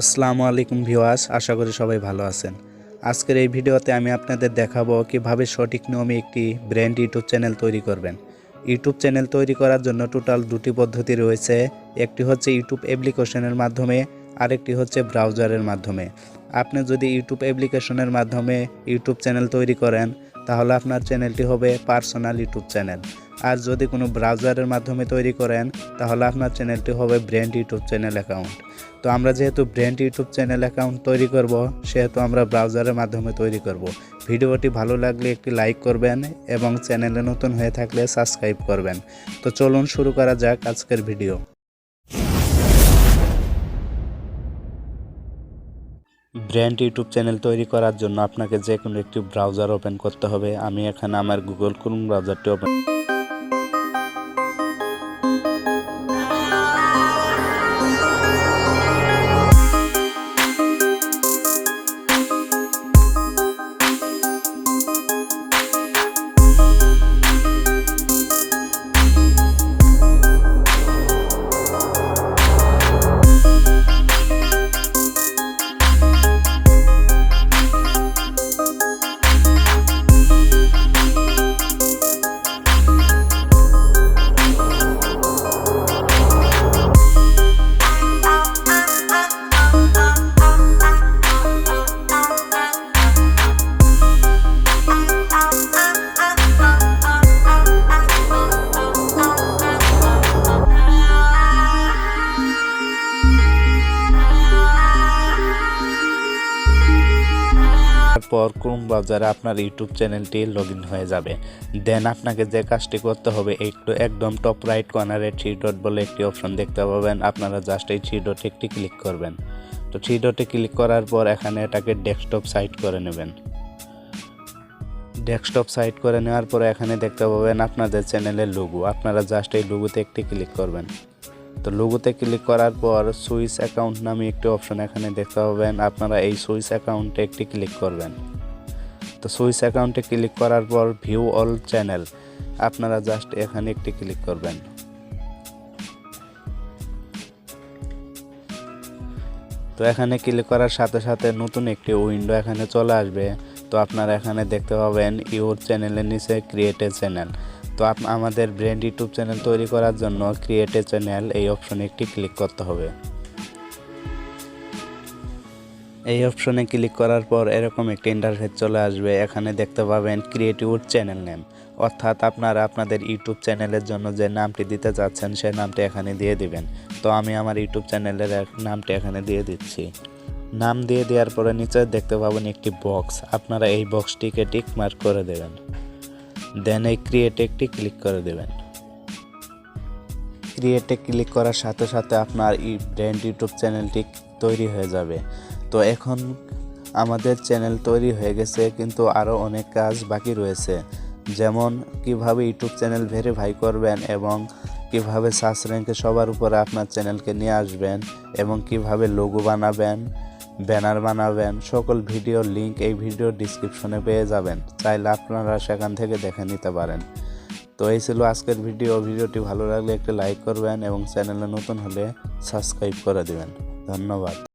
আসসালামু আলাইকুম ভিউয়ার্স, আশা করি সবাই ভালো আছেন। আজকের এই ভিডিওতে আমি আপনাদের দেখাবো কিভাবে সঠিক নিয়মে একটি ব্র্যান্ড ইউটিউব চ্যানেল তৈরি করবেন। ইউটিউব চ্যানেল তৈরি করার জন্য টোটাল দুটি পদ্ধতি রয়েছে। একটি হচ্ছে ইউটিউব অ্যাপ্লিকেশনের মাধ্যমে, আরেকটি হচ্ছে ব্রাউজারের মাধ্যমে। আপনি যদি ইউটিউব অ্যাপ্লিকেশনের মাধ্যমে ইউটিউব চ্যানেল তৈরি করেন তাহলে আপনার চ্যানেলটি হবে পার্সোনাল ইউটিউব চ্যানেল। আর যদি কোনো ব্রাউজারের মাধ্যমে তৈরি করেন তাহলে আপনার চ্যানেলটি হবে ব্র্যান্ড ইউটিউব চ্যানেল অ্যাকাউন্ট। তো আমরা যেহেতু ব্র্যান্ড ইউটিউব চ্যানেল অ্যাকাউন্ট তৈরি করব, সেহেতু আমরা ব্রাউজারের মাধ্যমে তৈরি করব। ভিডিওটি ভালো লাগলে একটি লাইক করবেন এবং চ্যানেলে নতুন হয়ে থাকলে সাবস্ক্রাইব করবেন। তো চলুন শুরু করা যাক আজকের ভিডিও। ব্র্যান্ড ইউটিউব চ্যানেল তৈরি করার জন্য আপনাকে যে কোনো একটি ব্রাউজার ওপেন করতে হবে। আমি এখানে আমার গুগল ক্রোম ব্রাউজারটি ওপেন পর ক্রোম ব্রাউজারে আপনার ইউটিউব চ্যানেলটি লগইন হয়ে যাবে। দেন আপনাকে যে কাজটি করতে হবে, একদম টপ রাইট কর্নারে 3 ডট বলে একটি অপশন দেখতে পাবেন। আপনারা জাস্ট এই 3 ডটে একটি ক্লিক করবেন। তো 3 ডটে ক্লিক করার পর এখানে এটাকে ডেস্কটপ সাইট করে নেবেন। ডেস্কটপ সাইট করে নেওয়ার পরে এখানে দেখতে পাবেন আপনাদের চ্যানেলের লোগো। আপনারা জাস্ট এই লোগোতে একটি ক্লিক করবেন। তো লোগোতে ক্লিক করার পর সুইচ অ্যাকাউন্ট নামে একটি অপশন এখানে দেখতে পাবেন। আপনারা এই সুইচ অ্যাকাউন্টে একটি ক্লিক করবেন। তো সুইচ অ্যাকাউন্টে ক্লিক করার পর ভিউ অল চ্যানেল, আপনারা জাস্ট এখানে একটি ক্লিক করবেন। তো এখানে ক্লিক করার সাথে সাথে নতুন একটি উইন্ডো এখানে চলে আসবে। তো আপনারা এখানে দেখতে পাবেন ইউর চ্যানেলের নিচে ক্রিয়েট এ চ্যানেল। তো আমাদের ব্র্যান্ড ইউটিউব চ্যানেল তৈরি করার জন্য ক্রিয়েট এ চ্যানেল এই অপশনে একটি ক্লিক করতে হবে। এই অপশনে ক্লিক করার পর এরকম একটি ইন্টারফেস চলে আসবে। এখানে দেখতে পাবেন ক্রিয়েট ইউর চ্যানেল নেম, অর্থাৎ আপনারা আপনাদের ইউটিউব চ্যানেলের জন্য যে নামটি দিতে চাচ্ছেন সেই নামটি এখানে দিয়ে দিবেন। তো আমি আমার ইউটিউব চ্যানেলের নামটি এখানে দিয়ে দিচ্ছি। নাম দিয়ে দেওয়ার পরে নিচে দেখতে পাবেন একটি বক্স, আপনারা এই বক্সটিকে টিক মার্ক করে দেবেন। দেন এই ক্রিয়েটে একটি ক্লিক করে দেবেন। ক্রিয়েটে ক্লিক করার সাথে সাথে আপনার ব্র্যান্ড ইউটিউব চ্যানেলটি তৈরি হয়ে যাবে। তো এখন আমাদের চ্যানেল তৈরি হয়ে গেছে, কিন্তু আরও অনেক কাজ বাকি রয়েছে। যেমন কিভাবে ইউটিউব চ্যানেল ভেরিফাই করবেন এবং কিভাবে সার্চ র্যাঙ্কে সবার উপরে আপনার চ্যানেলকে নিয়ে আসবেন এবং কিভাবে লোগো বানাবেন, ব্যানার বানাবেন, সকল ভিডিওর লিঙ্ক এই ভিডিওর ডিসক্রিপশনে পেয়ে যাবেন। চাইলে আপনারা সেখান থেকে দেখে নিতে পারেন। তো এই ছিল আজকের ভিডিওটি ভালো লাগলে একটি লাইক করবেন এবং চ্যানেলে নতুন হলে সাবস্ক্রাইব করে দিবেন। ধন্যবাদ।